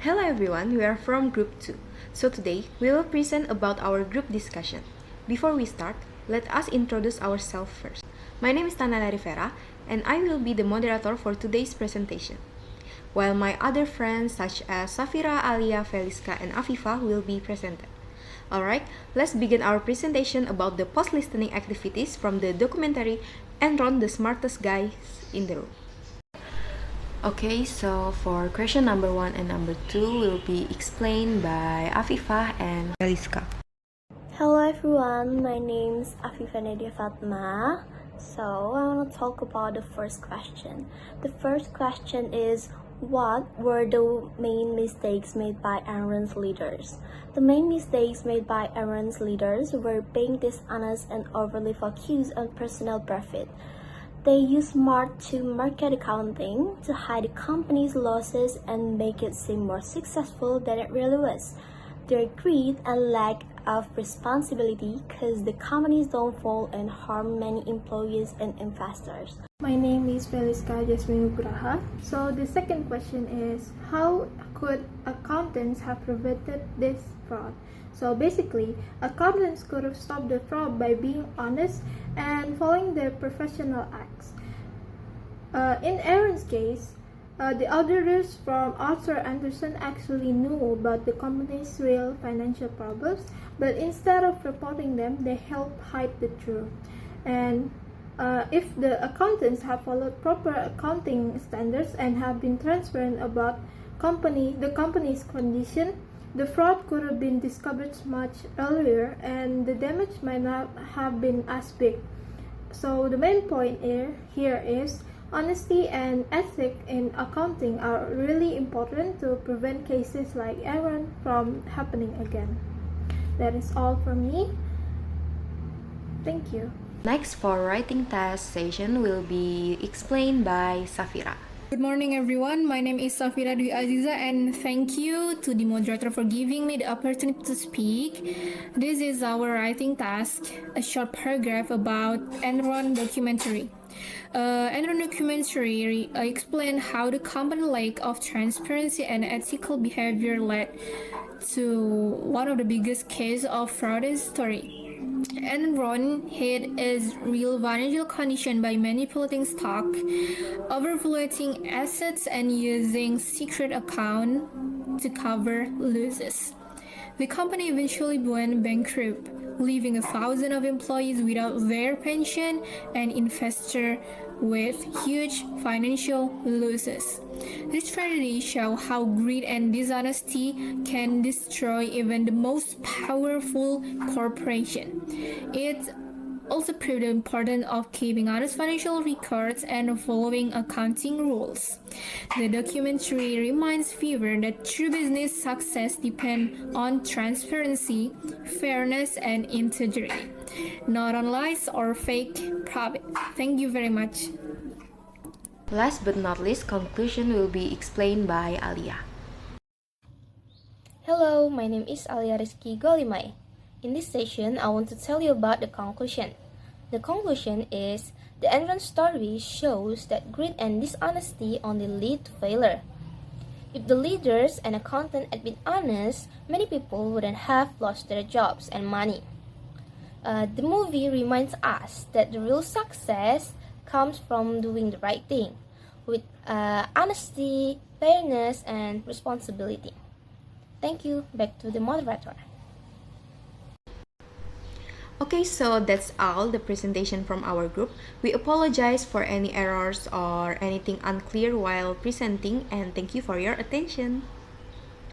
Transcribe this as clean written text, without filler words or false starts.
Hello everyone, we are from Group 2. So today, we will present about our group discussion. Before we start, let us introduce ourselves first. My name is Nayla Rivera, and I will be the moderator for today's presentation. While my other friends such as Safira, Aliyah, Fellyska, and Afifah will be presented. Alright, let's begin our presentation about the post-listening activities from the documentary Enron, the Smartest Guys in the Room. Okay, so for question number 1 and number 2 will be explained by Afifah and Fellyska. Hello everyone, my name is Afifah Nadia Fathma. So I want to talk about the first question. The first question is, what were the main mistakes made by Enron's leaders? The main mistakes made by Enron's leaders were being dishonest and overly focused on personal profit. They used smart to market accounting to hide the company's losses and make it seem more successful than it really was. Their greed and lack of responsibility caused the company's downfall and harmed many employees and investors. My name is Fellyska, Jasmine, Nugraha. So the second question is, how could accountants have prevented this fraud? So basically, accountants could have stopped the fraud by being honest and following their professional acts. In Aaron's case, the auditors from Arthur Andersen actually knew about the company's real financial problems, but instead of reporting them, they helped hide the truth. And if the accountants have followed proper accounting standards and have been transparent about the company's condition, the fraud could have been discovered much earlier and the damage might not have been as big. So the main point here is honesty and ethics in accounting are really important to prevent cases like Enron from happening again. That is all from me. Thank you. Next for writing test session will be explained by Safira. Good morning everyone, my name is Safira Dwi Aziza and thank you to the moderator for giving me the opportunity to speak. This is our writing task, a short paragraph about Enron documentary. Enron documentary explained how the company lack of transparency and ethical behavior led to one of the biggest cases of fraud in history. Enron hid its real financial condition by manipulating stock, overvaluing assets, and using secret accounts to cover losses. The company eventually went bankrupt, leaving thousands of employees without their pension and investors with huge financial losses. This tragedy shows how greed and dishonesty can destroy even the most powerful corporation. It also proved the importance of keeping honest financial records and following accounting rules. The documentary reminds viewers that true business success depends on transparency, fairness, and integrity, not on lies or fake profit. Thank you very much. Last but not least, conclusion will be explained by Aliyah. Hello, my name is Aliyah Rizqi Gholimay. In this session, I want to tell you about the conclusion. The conclusion is, the Enron story shows that greed and dishonesty only lead to failure. If the leaders and accountants had been honest, many people wouldn't have lost their jobs and money. The movie reminds us that the real success comes from doing the right thing with honesty, fairness, and responsibility. Thank you. Back to the moderator. Okay, so that's all the presentation from our group. We apologize for any errors or anything unclear while presenting, and thank you for your attention.